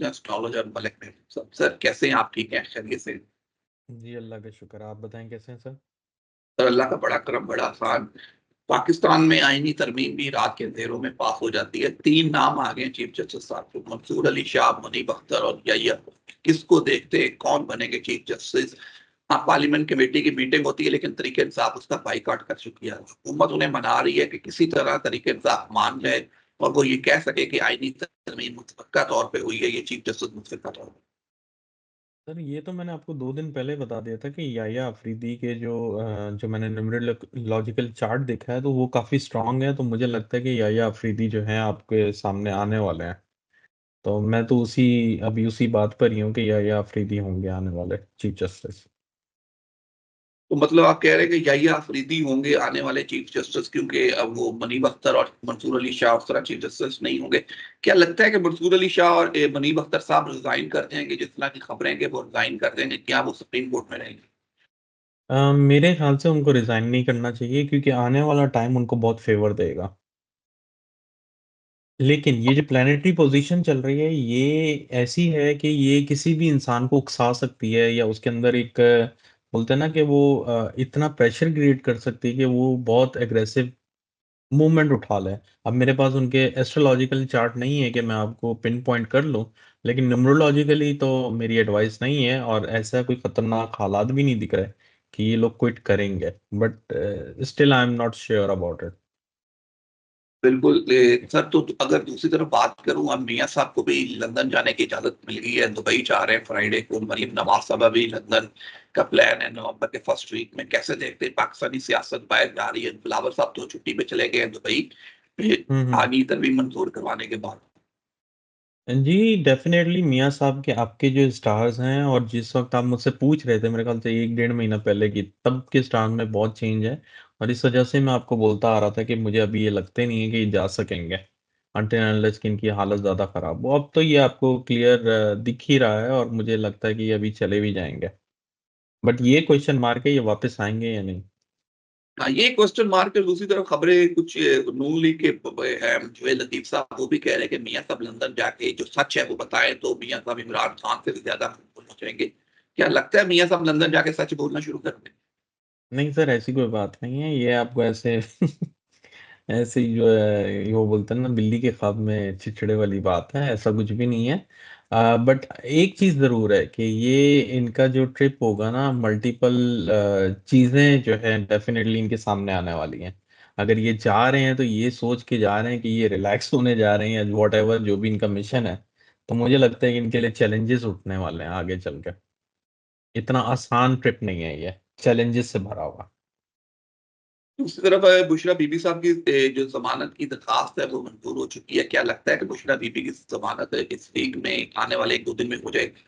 Astrologer Malik में sir, कैसे हैं आप? ठीक हैं, खैरियत से? जी, अल्लाह का शुक्र। आप बताएँ कैसे हैं सर? सर, अल्लाह का बड़ा करम, बड़ा आसान। पाकिस्तान में आईनी तरमीम भी रात के अंधेरों में पास हो जाती है। 3 नाम आ गए हैं चीफ जस्टिस साहब के, मंसूर अली शाह, मुनीब अख्तर और यहिया। किसको देखते हैं, कौन बनेंगे चीफ जस्टिस? हाँ, पार्लियामेंट कमेटी की मीटिंग होती है, लेकिन तरीके इंसाफ उसका बाइकआउट कर चुकी है। हुकूमत उन्हें मना रही है कि किसी तरह तरीके इंसाफ मान जाए और वो ये कह सके कि आईनी तरमीम मुतफ़क्का तौर पे हुई है, ये चीफ जस्टिस मुतफ़क्का तौर पे। सर ये तो मैंने आपको 2 दिन पहले बता दिया था कि याह्या अफ़रीदी के जो मैंने न्यूमेरोलॉजिकल चार्ट देखा है तो वो काफ़ी स्ट्रॉन्ग है, तो मुझे लगता है कि याह्या अफ़रीदी जो हैं आपके सामने आने वाले हैं। तो मैं तो अभी उसी बात पर ही हूँ कि याह्या अफ़रीदी होंगे आने वाले चीफ जस्टिस। तो मतलब आप कह रहे हैं कि याहिया अफरीदी होंगे आने वाले चीफ जस्टिस, क्योंकि अब वो मुनीब अख्तर और मंसूर अली शाह उस तरह चीफ जस्टिस नहीं होंगे। क्या लगता है कि मंसूर अली शाह और मुनीब अख्तर साहब रिजाइन कर देंगे? जिस तरह की खबरें हैं कि वो रिजाइन कर देंगे, क्या वो सुप्रीम कोर्ट में रहेंगे? मेरे ख़्याल से उनको रिज़ाइन नहीं करना चाहिए क्योंकि आने वाला टाइम उनको बहुत फ़ेवर देगा। लेकिन ये जो प्लैनेटरी पोज़ीशन चल रही है, ये ऐसी है कि ये किसी भी इंसान को उकसा सकती है या उसके अंदर एक बोलते हैं ना कि वो इतना प्रेशर क्रिएट कर सकती है कि वो बहुत एग्रेसिव मूवमेंट उठा लें। अब मेरे पास उनके एस्ट्रोलॉजिकल चार्ट नहीं है कि मैं आपको पिन पॉइंट कर लूँ, लेकिन न्यूमरोलॉजिकली तो मेरी एडवाइस नहीं है और ऐसा कोई खतरनाक हालात भी नहीं दिख रहे कि ये लोग क्विट करेंगे। But still I am not sure about it. बिल्कुल। सर, तो अगर दूसरी तरफ बात करूं, अब मियाँ साहब को भी लंदन जाने की इजाजत मिल गई है, दुबई जा रहे हैं फ्राइडे को। मरीम नवाज साहब भी लंदन का प्लान है नवंबर के फर्स्ट वीक में। कैसे देखते हैं पाकिस्तानी सियासत बाहर जा रही है? बिलावल साहब तो छुट्टी पे चले गए हैं दुबई, हुँ, हुँ। आनी तरमीम मंजूर करवाने के बाद। जी, डेफ़िनेटली मियाँ साहब के आपके जो स्टार्स हैं और जिस वक़्त आप मुझसे पूछ रहे थे मेरे ख़्याल से 1 डेढ़ महीना पहले की, तब के स्टार में बहुत चेंज है और इस वज़ह से मैं आपको बोलता आ रहा था कि मुझे अभी ये लगते नहीं है कि ये जा सकेंगे, अनटिल अनलेस कि इनकी हालत ज़्यादा ख़राब हो। अब तो ये आपको क्लियर दिख ही रहा है और मुझे लगता है कि ये अभी चले भी जाएँगे। बट ये क्वेश्चन मार्क है ये वापस आएँगे या नहीं? हाँ, ये क्वेश्चन मार्क है। दूसरी तरफ खबरें कुछ नून लीग के जो है लतीफ साहब, वो भी कह रहे हैं कि मियाँ साहब लंदन जाके जो सच है वो बताएं, तो मियाँ साहब इमरान खान से भी ज्यादा मकबूल हो जाएंगे। क्या लगता है मियाँ साहब लंदन जाके सच बोलना शुरू कर दें? नहीं सर, ऐसी कोई बात नहीं है, ये आपको ऐसे ऐसे ही जो है वो बोलते हैं ना बिल्ली के ख्वाब में चिड़चिड़े वाली बात है, ऐसा कुछ भी नहीं है। बट एक चीज़ ज़रूर है कि ये इनका जो ट्रिप होगा ना मल्टीपल चीज़ें जो है डेफ़िनेटली इनके सामने आने वाली हैं। अगर ये जा रहे हैं तो ये सोच के जा रहे हैं कि ये रिलैक्स होने जा रहे हैं या व्हाटएवर जो भी इनका मिशन है, तो मुझे लगता है कि इनके लिए चैलेंजेस उठने वाले हैं आगे चल के। इतना आसान ट्रिप नहीं है ये, चैलेंजेस से भरा हुआ। दूसरी तरफ बुशरा बीबी साहब की जो जमानत की दरखास्त है वो मंजूर हो चुकी है। क्या लगता है कि बुशरा बीबी की जमानत इस वीक में आने वाले 1-2 दिन में हो जाएगी?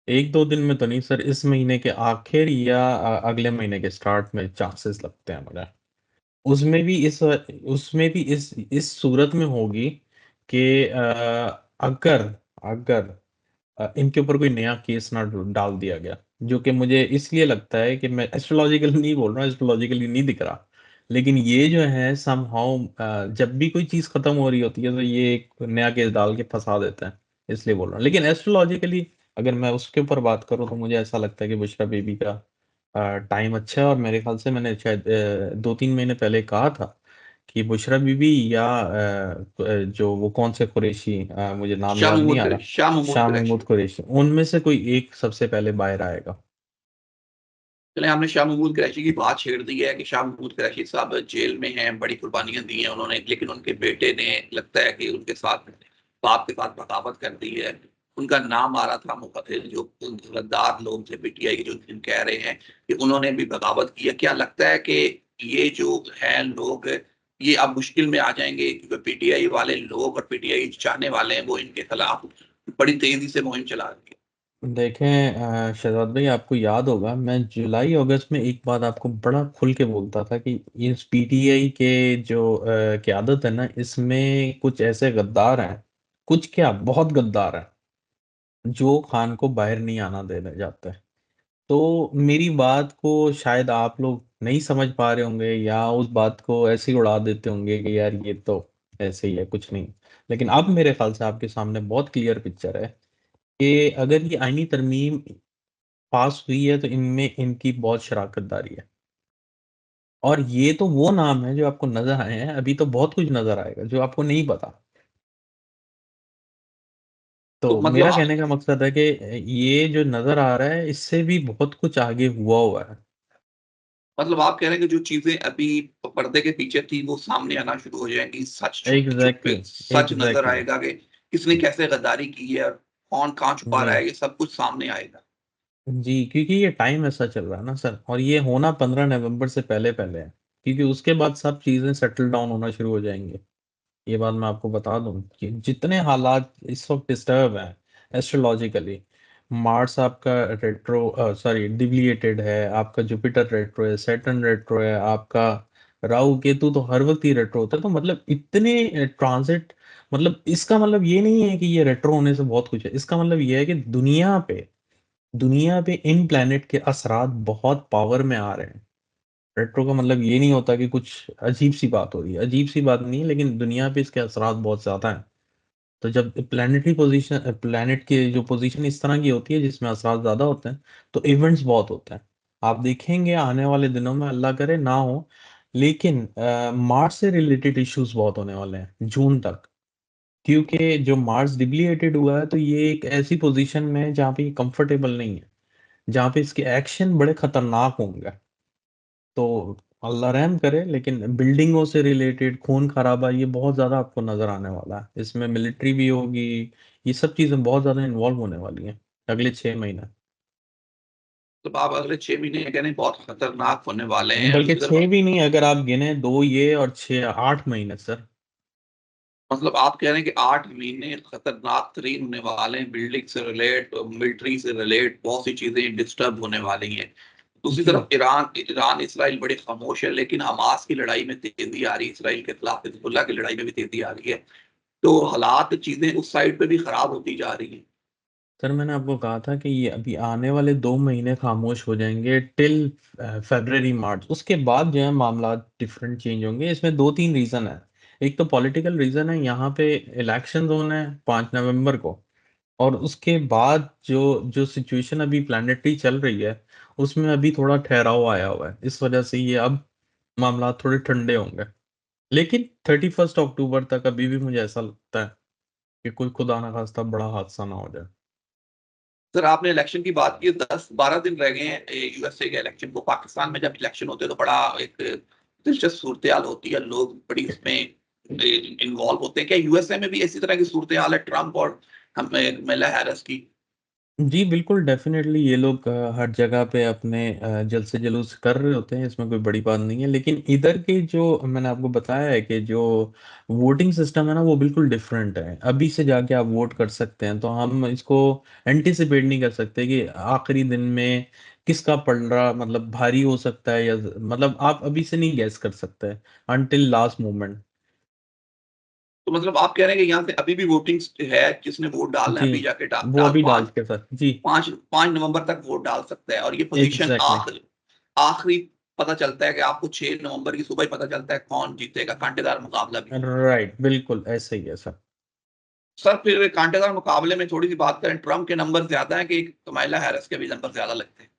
1-2 दिन में तो नहीं सर, इस महीने के आखिर या अगले महीने के स्टार्ट में चांसेस लगते हैं मुझे। उसमें भी उसमें भी इस सूरत में होगी कि अगर अगर इनके ऊपर कोई नया केस ना डाल दिया गया, जो कि मुझे इसलिए लगता है कि मैं एस्ट्रोलॉजिकल नहीं बोल रहा हूँ, एस्ट्रोलॉजिकली नहीं दिख रहा। लेकिन ये जो है समहाउ जब भी कोई चीज़ खत्म हो रही होती है तो ये एक नया केस डाल के फँसा देते हैं, इसलिए बोल रहा हूँ। लेकिन एस्ट्रोलॉजिकली अगर मैं उसके ऊपर बात करूँ तो मुझे ऐसा लगता है कि बुशरा बीबी का टाइम अच्छा है और मेरे ख़्याल से मैंने शायद 2-3 महीने पहले कहा था कि बुशरा बीबी या जो वो कौन से कुरैशी मुझे नाम याद नहीं आ रहा, शाह महमूद शाह कुरैशी। महमूद कुरैशी, उनमें से कोई एक सबसे पहले बाहर आएगा। चले, हमने शाह महमूद कुरैशी की बात छेड़ दी है कि शाह महमूद कुरैशी साहब जेल में हैं, बड़ी कुर्बानियाँ दी हैं उन्होंने, लेकिन उनके बेटे ने लगता है कि उनके साथ बाप के साथ बगावत कर दी है। उनका नाम आ रहा था मुखबिर जो गद्दार लोग थे पीटीआई के, जो जिन कह रहे हैं कि उन्होंने भी बगावत की है। क्या लगता है कि ये जो हैं लोग, ये अब मुश्किल में आ जाएँगे? क्योंकि पीटीआई वाले लोग और पीटीआई चाहने वाले हैं, वो इनके खिलाफ बड़ी तेज़ी से मुहिम चला रहे हैं। देखें शहज़ाद भाई आपको याद होगा मैं जुलाई-अगस्त में एक बात आपको बड़ा खुल के बोलता था कि इस पीटीआई के जो क़यादत है ना इसमें कुछ ऐसे गद्दार हैं, कुछ क्या बहुत गद्दार हैं, जो खान को बाहर नहीं आना देने जाते। तो मेरी बात को शायद आप लोग नहीं समझ पा रहे होंगे या उस बात को ऐसे ही उड़ा देते होंगे कि यार ये तो ऐसे ही है, कुछ नहीं। लेकिन अब मेरे ख्याल से आपके सामने बहुत क्लियर पिक्चर है कि अगर ये आईनी तरमीम पास हुई है तो इनमें इनकी बहुत शराकतदारी है। और ये तो वो नाम है जो आपको नजर आए हैं, अभी तो बहुत कुछ नजर आएगा जो आपको नहीं पता। तो तो मतलब मेरा कहने का मकसद है कि ये जो नजर आ रहा है इससे भी बहुत कुछ आगे हुआ है। आप कह रहे हैं कि जो चीजें अभी पर्दे के पीछे थी वो सामने आना शुरू हो जाएंगी, सच छुप छुप एग्जैक्टली के सच नजर एग्जैक्टली। आएगा कि किसने कैसे गद्दारी की है और कौन कहाँ छुपा रहा जी है, ये सब कुछ सामने आएगा। जी, क्योंकि ये टाइम ऐसा चल रहा है ना सर, और ये होना 15 नवंबर से पहले पहले है। क्योंकि उसके बाद सब चीजें सेटल डाउन होना शुरू हो जाएंगी। ये बात मैं आपको बता दूं कि जितने हालात इस वक्त डिस्टर्ब हैं एस्ट्रोलॉजिकली, मार्स आपका रेट्रो सॉरी डिविएटेड है, आपका जुपिटर रेट्रो है, सैटर्न रेट्रो है, आपका राहु केतु तो हर वक्त ही रेट्रो होता है। तो मतलब इतने ट्रांजिट, मतलब इसका मतलब ये नहीं है कि ये रेट्रो होने से बहुत कुछ है, इसका मतलब ये है कि दुनिया पे इन प्लैनेट के असरात बहुत पावर में आ रहे हैं। रेट्रो का मतलब ये नहीं होता कि कुछ अजीब सी बात हो रही है, अजीब सी बात नहीं है, लेकिन दुनिया पे इसके असरात बहुत ज्यादा हैं। तो जब प्लैनेटरी पोजीशन, प्लैनेट की जो पोजीशन इस तरह की होती है जिसमें असरात ज्यादा होते हैं, तो इवेंट्स बहुत होते हैं। आप देखेंगे आने वाले दिनों में, अल्लाह करे ना हो, लेकिन मार्स से रिलेटेड इश्यूज बहुत होने वाले हैं जून तक। क्योंकि जो मार्स डिप्लीटेड हुआ है तो ये एक ऐसी पोजीशन में है जहाँ पे ये कंफर्टेबल नहीं है, जहाँ पे इसके एक्शन बड़े खतरनाक होंगे। तो अल्लाह रहम करे, लेकिन बिल्डिंगों से रिलेटेड खून खराबा ये बहुत ज्यादा आपको नजर आने वाला है। इसमें मिलिट्री भी होगी, ये सब चीजें बहुत ज्यादा इन्वॉल्व होने वाली हैं अगले 6 महीने। आप अगले 6 महीने कह रहे हैं बहुत खतरनाक होने वाले हैं। बल्कि दूसरी तरफ 6 भी नहीं, अगर आप गिने दो ये और 6 8 महीने सर। आप कह रहे हैं कि 8 महीने खतरनाक तरीन होने वाले हैं, बिल्डिंग से रिलेट, मिलिट्री से रिलेट बहुत सी चीजें डिस्टर्ब होने वाली हैं। दूसरी जी तरफ ईरान ईरान इसराइल बड़े खामोश है, लेकिन हमास की लड़ाई में तेजी आ रही है, इसराइल के खिलाफ हिजबुल्लाह की लड़ाई में भी तेजी आ रही है। तो हालात चीजें उस साइड पे भी खराब होती जा रही हैं। सर, मैंने आपको कहा था कि ये अभी आने वाले 2 महीने खामोश हो जाएंगे टिल फेब्रवरी मार्च। उसके बाद जो है मामला डिफरेंट चेंज होंगे। इसमें दो तीन रीजन है। एक तो पॉलिटिकल रीजन है, यहाँ पे इलेक्शन होना है 5 नवंबर को। और उसके बाद जो जो सिचुएशन अभी प्लानिटरी चल रही है उसमें अभी थोड़ा ठहराव आया हुआ है, इस वजह से ये अब मामला थोड़े ठंडे होंगे। लेकिन 31 अक्टूबर तक अभी भी मुझे ऐसा लगता है कि कोई खुदा ना खास्ता बड़ा हादसा ना हो जाए। सर आपने इलेक्शन की बात की, 10-12 दिन रह गए हैं यूएसए के इलेक्शन को। पाकिस्तान में जब इलेक्शन होते हैं तो बड़ा एक दिलचस्प सूरत हाल होती है, लोग बड़ी इसमें इन्वॉल्व होते हैं। क्या यूएसए में भी इसी तरह की सूरत हाल है, ट्रम्प और कमला हैरिस की? जी बिल्कुल, डेफिनेटली ये लोग हर जगह पे अपने जल्द से जुलूस कर रहे होते हैं, इसमें कोई बड़ी बात नहीं है। लेकिन इधर के जो मैंने आपको बताया है कि जो वोटिंग सिस्टम है ना वो बिल्कुल डिफरेंट है। अभी से जाके आप वोट कर सकते हैं, तो हम इसको एंटिसिपेट नहीं कर सकते कि आखिरी दिन में किसका पलड़ा मतलब भारी हो सकता है, या मतलब आप अभी से नहीं गैस कर सकते अनटिल लास्ट मोमेंट। तो आप कह रहे हैं कि यहाँ से अभी भी वोटिंग है, जिसने वोट डालना है जी, अभी जाके वो डाल अभी डाल पाँच के सर जी। पाँच 5 नवंबर तक वोट डाल सकता है, और ये पोजीशन एग्जैक्टली। आखिरी आखिरी पता चलता है कि आपको 6 नवंबर की सुबह ही पता चलता है कौन जीतेगा, कांटेदार मुकाबला भी होगा। राइट, बिल्कुल ऐसे ही है सर। सर फिर कांटेदार मुकाबले में थोड़ी सी बात करें, ट्रम्प के नंबर ज्यादा है कि कमाइला हैरिस के भी नंबर ज्यादा लगते हैं?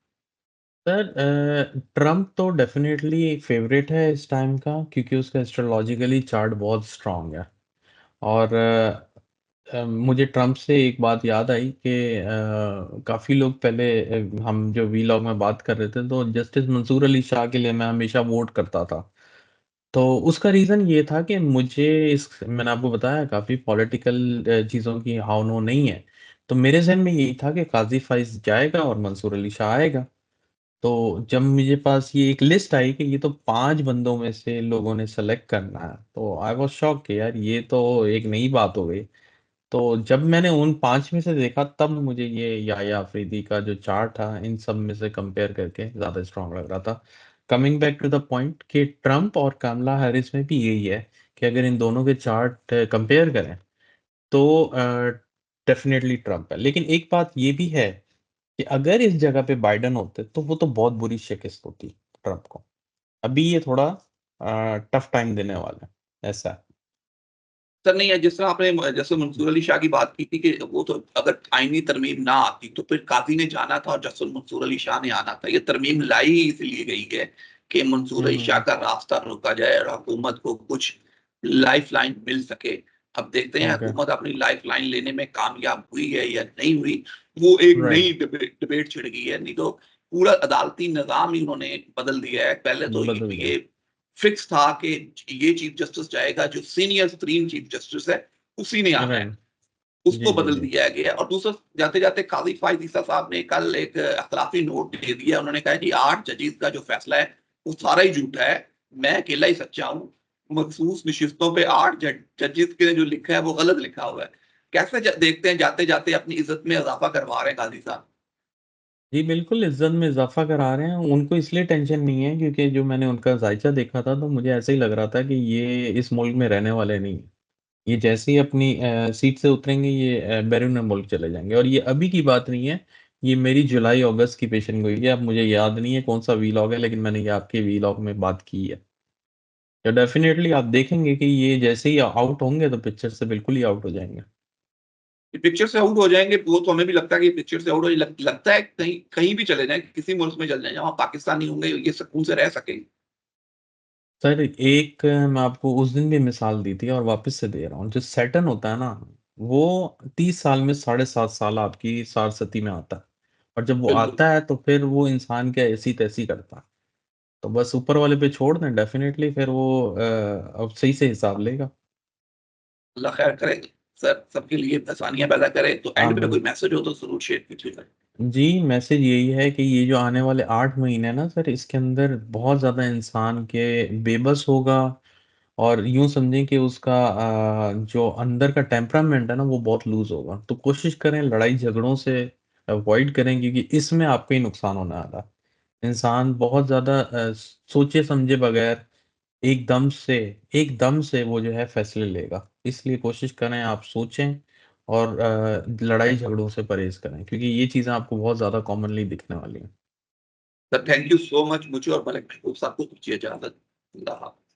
सर ट्रम्प तो डेफिनेटली फेवरेट है इस टाइम का, क्योंकि उसका एस्ट्रोलॉजिकली चार्ट बहुत स्ट्रांग है। और मुझे ट्रम्प से एक बात याद आई कि काफ़ी लोग पहले हम जो वीलॉग में बात कर रहे थे तो जस्टिस मंसूर अली शाह के लिए मैं हमेशा वोट करता था। तो उसका रीज़न ये था कि मुझे इस मैंने आपको बताया काफ़ी पॉलिटिकल चीज़ों की हाव नो नहीं है। तो मेरे जहन में यही था कि काजी फाइज जाएगा और मंसूर अली शाह आएगा। तो जब मेरे पास ये एक लिस्ट आई कि ये तो 5 बंदों में से लोगों ने सेलेक्ट करना है, तो आई वाज शॉक कि यार ये तो एक नई बात हो गई। तो जब मैंने उन 5 में से देखा तब मुझे ये याया अफरीदी का जो चार्ट था इन सब में से कंपेयर करके ज्यादा स्ट्रांग लग रहा था। Coming back to the point कि ट्रम्प और कमला हैरिस में भी यही है कि अगर इन दोनों के चार्ट कंपेयर करें तो डेफिनेटली ट्रम्प है। लेकिन एक बात ये भी है कि अगर इस जगह पे बाइडन होते तो वो तो बहुत बुरी शिकस्त होती ट्रम्प को। अभी ये थोड़ा टफ टाइम देने वाला है, ऐसा है। सर नहीं है, जिस तरह आपने जैसे मंसूर अली शाह की बात की थी कि वो तो अगर आईनी तरमीम ना आती तो फिर काजी ने जाना था और जस्टिस मंसूर अली शाह ने आना था। ये तरमीम लाई ही इसलिए गई है कि मंसूर अली शाह हम्म। का रास्ता रोका जाए और हुकूमत को कुछ लाइफ लाइन मिल सके। अब देखते हैं ओके। हुकूमत अपनी लाइफ लाइन लेने में कामयाब हुई है या नहीं हुई। वो एक राइट। नई डिबेट छिड़ गई है, नहीं तो पूरा अदालती निजाम ही उन्होंने बदल दिया है। पहले तो बदल ये दिया। फिक्स था कि ये चीफ जस्टिस जाएगा जो सीनियर सुप्रीम चीफ जस्टिस है, उसी ने आना है। राइट। उसको जी जी बदल जी। दिया गया और दूसरा जाते जाते काजी फायद ईसा साहब ने कल एक अखलाफी नोट दे दिया। उन्होंने कहा कि 8 जजीज का जो फैसला है वो सारा ही झूठा है, मैं अकेला ही सच्चा हूँ। मखसूस नशिस्तों पे 8 जजीज के जो लिखा है वो गलत लिखा हुआ है। कैसे देखते हैं जाते जाते अपनी इज्जत में इजाफा करवा रहे हैं काजी साहब। जी बिल्कुल, इज्जत में इजाफा करा रहे हैं। उनको इसलिए टेंशन नहीं है क्योंकि जो मैंने उनका जायचा देखा था तो मुझे ऐसे ही लग रहा था कि ये इस मुल्क में रहने वाले नहीं हैं। ये जैसे ही अपनी सीट से उतरेंगे ये बैरून मुल्क चले जाएंगे। और ये अभी की बात नहीं है, ये मेरी जुलाई अगस्त की पेशन गोई है। अब मुझे याद नहीं है कौन सा वीलॉग है, लेकिन मैंने ये आपके वीलॉग में बात की है। तो डेफिनेटली आप देखेंगे कि ये जैसे ही आउट होंगे तो पिक्चर से बिल्कुल ही आउट हो जाएंगे। ये पिक्चर से आउट हो जाएंगे वो तो हमें भी लगता है कि पिक्चर से आउट हो लगता है कहीं कहीं भी चले जाएं, किसी मुल्क में चले जाएं जहाँ पाकिस्तानी होंगे ये सुकून से रह सकेंगे। सर एक मैं आपको उस दिन भी मिसाल दी थी और वापस से दे रहा हूँ। जो सैटर्न होता है ना, वो 30 साल में 7.5 साल आपकी सारसती में आता है। और जब वो बिल्कुल। आता है तो फिर वो इंसान क्या ऐसी तैसी करता है। तो बस ऊपर वाले पे छोड़ दें, डेफिनेटली फिर वो अब सही से हिसाब लेगा। अल्लाह खैर करे, सर सबके लिए आसानियां पैदा करे। तो एंड पे आमीन। कोई मैसेज हो तो जरूर शेयर कीजिएगा। जी, मैसेज यही है कि ये जो आने वाले 8 महीने हैं ना सर, इसके अंदर बहुत ज़्यादा इंसान के बेबस होगा। और यूं समझें कि उसका जो अंदर का टेम्परामेंट है ना वो बहुत लूज होगा। तो कोशिश करें लड़ाई झगड़ों से अवॉइड करें, क्योंकि इसमें आपका ही नुकसान होने वाला है। इंसान बहुत ज़्यादा सोचे समझे बगैर एकदम से वो जो है फैसले लेगा। इसलिए कोशिश करें आप सोचें और लड़ाई झगड़ों से परहेज करें, क्योंकि ये चीज़ें आपको बहुत ज़्यादा कॉमनली दिखने वाली हैं। Sir thank you so much, मुझे और मलिक महबूब साहब को दीजिए इजाजत। अल्लाह हाफ़िज़।